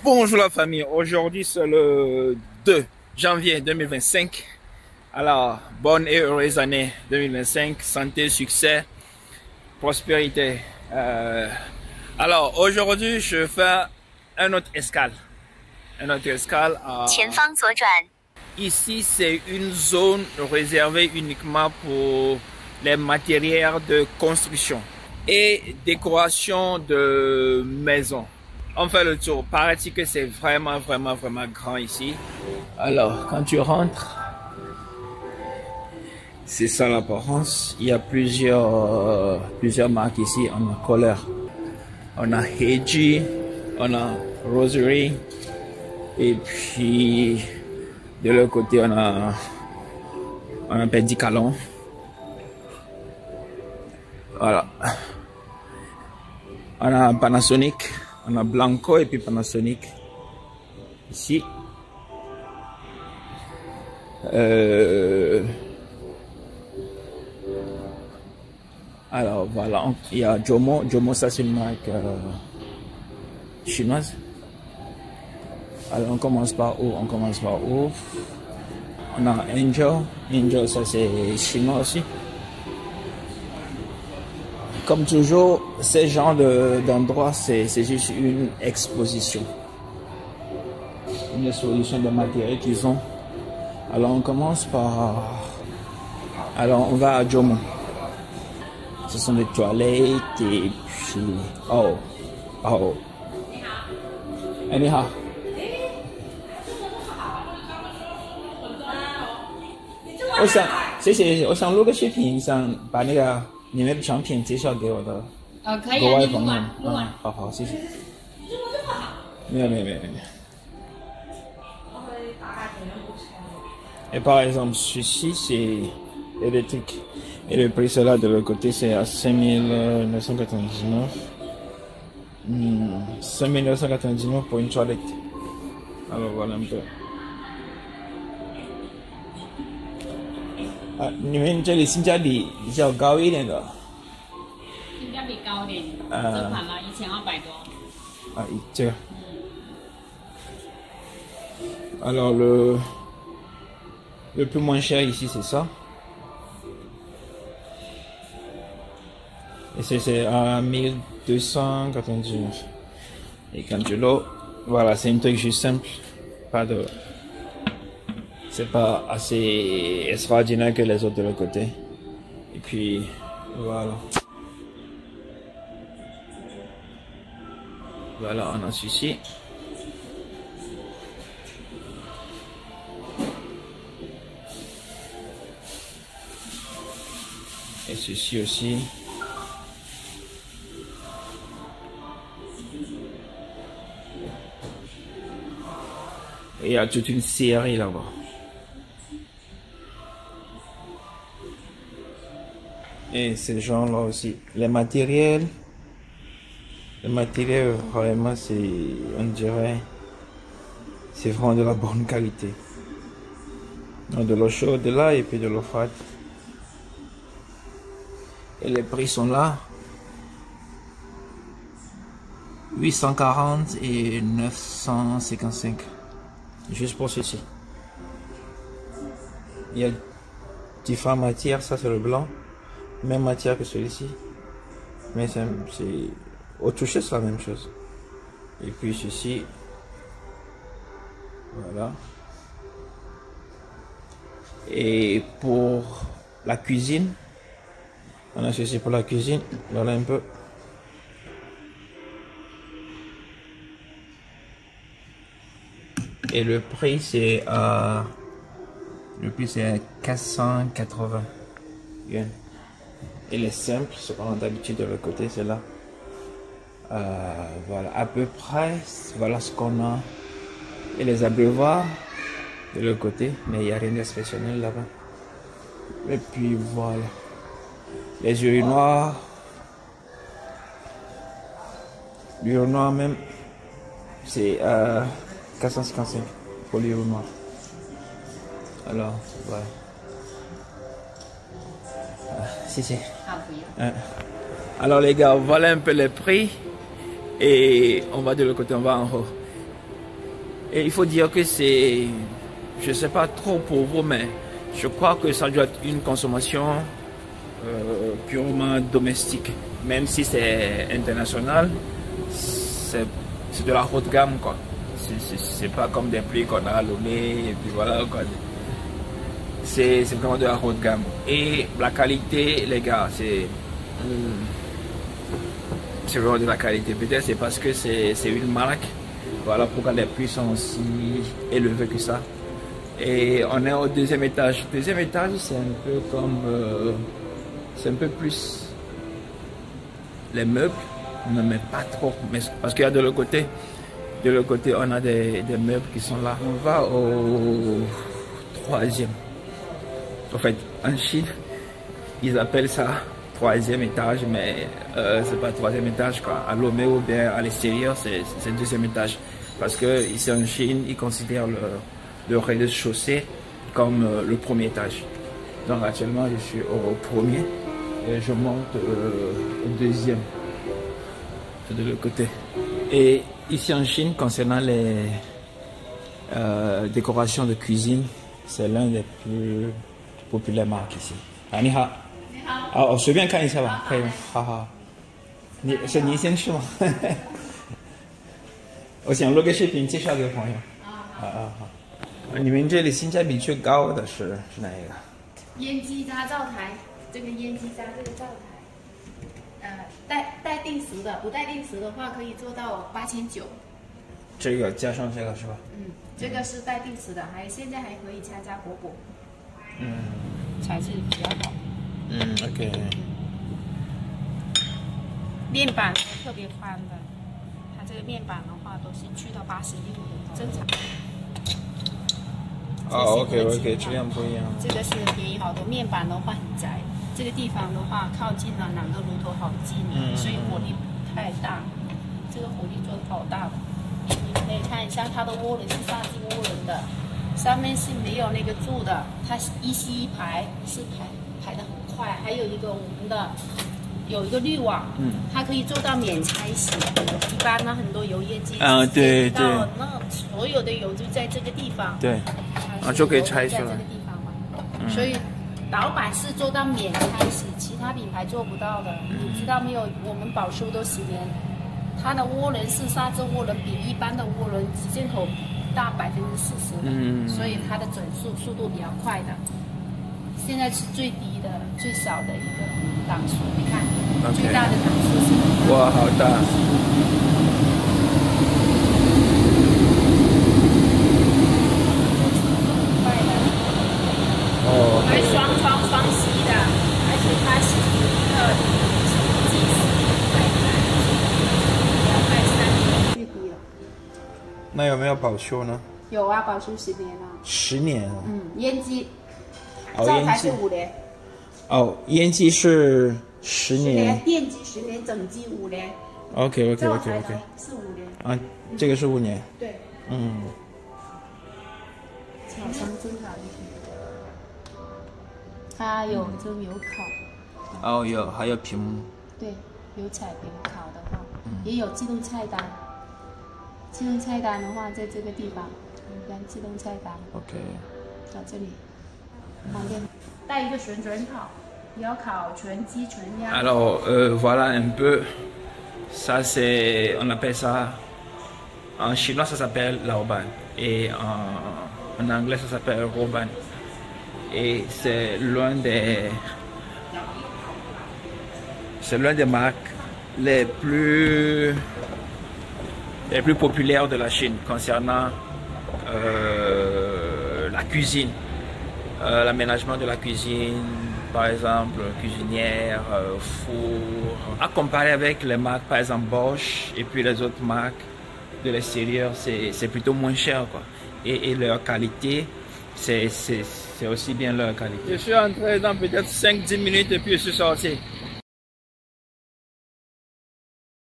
Bonjour la famille, aujourd'hui c'est le 2 janvier 2025. Alors, bonne et heureuse année 2025, santé, succès, prospérité. Alors, aujourd'hui je fais un autre escale. Ici c'est une zone réservée uniquement pour les matériels de construction et décoration de maisons. On fait le tour. Paraît-il que c'est vraiment grand ici. Alors, quand tu rentres, c'est ça l'apparence. Il y a plusieurs marques ici. On a Color, on a Heiji, on a Rosary, et puis de l'autre côté on a Pedicalon. Voilà. On a Panasonic. On a Blanco et puis Panasonic ici. Alors voilà, il y a Jomo. Jomo, ça c'est une marque chinoise. Alors on commence par où? On a Angel. Angel, ça c'est chinois aussi. Comme toujours, ces genres d'endroits, c'est juste une exposition. Une exposition de matériel qu'ils ont. Alors on commence par... Alors on va à Jomo. Ce sont des toilettes et puis... Oh. Anyhow. 我想录个视频，想把那个你们的产品介绍给我的国外朋友。好，谢谢。没有。Et par exemple, celui-ci c'est électrique. Et le prix là de l'autre côté c'est à 5999. 5999 pour une toilette. Alors voilà un peu. 你们这里性价比比较高一点的。性价比高点，这款呢1200多。这个。Alors le plus moins cher ici c'est ça. Et c'est à 1299. Et quand tu l'as, voilà, c'est un truc juste simple, pas de... C'est pas assez extraordinaire que les autres de l'autre côté. Et puis, voilà. Voilà, on a celui-ci. Et ceci aussi. Et il y a toute une série là-bas. Et ces gens-là aussi. Les matériels vraiment c'est, on dirait, c'est vraiment de la bonne qualité. Donc de l'eau chaude là et puis de l'eau froide. Et les prix sont là. 840 et 955. Juste pour ceci. Il y a différentes matières. Ça c'est le blanc. Même matière que celui-ci, mais c'est au toucher c'est la même chose. Et puis ceci, voilà. Et pour la cuisine, on a ceci pour la cuisine. Voilà un peu. Et le prix c'est à 480 yuan. Et les simples, ce qu'on a d'habitude de l'autre côté, c'est là. Voilà, à peu près, voilà ce qu'on a. Et les abreuvoirs de l'autre côté, mais il n'y a rien d'exceptionnel là-bas. Et puis voilà. Les urinoirs. L'urinoir même, c'est 455 pour l'urinoir. Alors, voilà. Si. Alors les gars, voilà un peu les prix. Et on va de l'autre côté, on va en haut. Et il faut dire que c'est, je sais pas trop pour vous, mais je crois que ça doit être une consommation purement domestique. Même si c'est international, c'est de la haute gamme, quoi. C'est pas comme des prix qu'on a à Lomé, et puis voilà, quoi. C'est vraiment de la haute gamme. Et la qualité, les gars, c'est vraiment de la qualité. Peut-être c'est parce que c'est une marque. Voilà pourquoi les prix sont aussi élevés que ça. Et on est au deuxième étage. Deuxième étage, c'est un peu comme... c'est un peu plus les meubles, mais pas trop. Mais, parce qu'il y a de l'autre côté. De l'autre côté, on a des meubles qui sont là. On va au troisième. En fait, en Chine, ils appellent ça troisième étage, mais c'est pas troisième étage, quoi. À Lomé ou bien à l'extérieur, c'est deuxième étage. Parce que ici en Chine, ils considèrent le rez-de-chaussée comme le premier étage. Donc actuellement, je suis au premier et je monte au deuxième. C'est de l'autre côté. Et ici en Chine, concernant les décorations de cuisine, c'est l'un des plus populaires marques ici. Ah, 你好。你好。哦，随便看一下吧，可以吗？好好。你先吃吗？我想录个视频介绍给朋友。好。你们这里性价比最高的是哪一个？烟机加灶台，这个烟机加这个灶台，带定时的，不带定时的话可以做到8900。这个加上这个是吧？这个是带定时的，现在还可以加果果。材质比较好。OK。面板特别宽的，它这个面板的话都是去到81度的，正常。OK， 质量不一样。这个是便宜好多，面板的话很窄，这个地方的话靠近了两个炉头好近，所以火力不太大。这个火力做的好大的，你可以看一下它的涡轮是砂金涡轮的，上面是没有那个柱的，它一吸一排是排的很快，还有一个我们的有一个滤网，它可以做到免拆洗。一般呢，很多油烟机对，到那所有的油就在这个地方，对，就可以拆出来。在这个地方嘛，所以老板是做到免拆洗，其他品牌做不到的。你知道没有？我们保修都10年，它的涡轮是刹车涡轮，比一般的涡轮直径口大40%，所以它的转速度比较快的。现在是最低的、最少的一个档数，你看，最大的档数是。哇，好大！快的。还双窗双吸的，而且它是一个计时230最低了。那有没有保修呢？有啊，保修10年了。10年啊。烟机。灶台是5年。烟机是10年。电机10年，整机5年。OK。灶台是5年。这个是5年。对。厂商真好一点。它有蒸油烤。有，还有屏幕。对，有彩屏烤的话，也有自动菜单。自动菜单的话，在这个地方，你看自动菜单。OK。到这里。方便，带一个旋转烤，也要烤全鸡全鸭。Alors voilà un peu, ça c'est, on appelle ça, en chinois ça s'appelle laoban et en anglais ça s'appelle roban et c'est l'un des marques les plus populaires de la Chine concernant la cuisine. L'aménagement de la cuisine, par exemple cuisinière, four, à comparer avec les marques par exemple Bosch et puis les autres marques de l'extérieur, c'est plutôt moins cher quoi. Et leur qualité, c'est aussi bien leur qualité. Je suis entré dans peut-être 5-10 minutes et puis je suis sorti.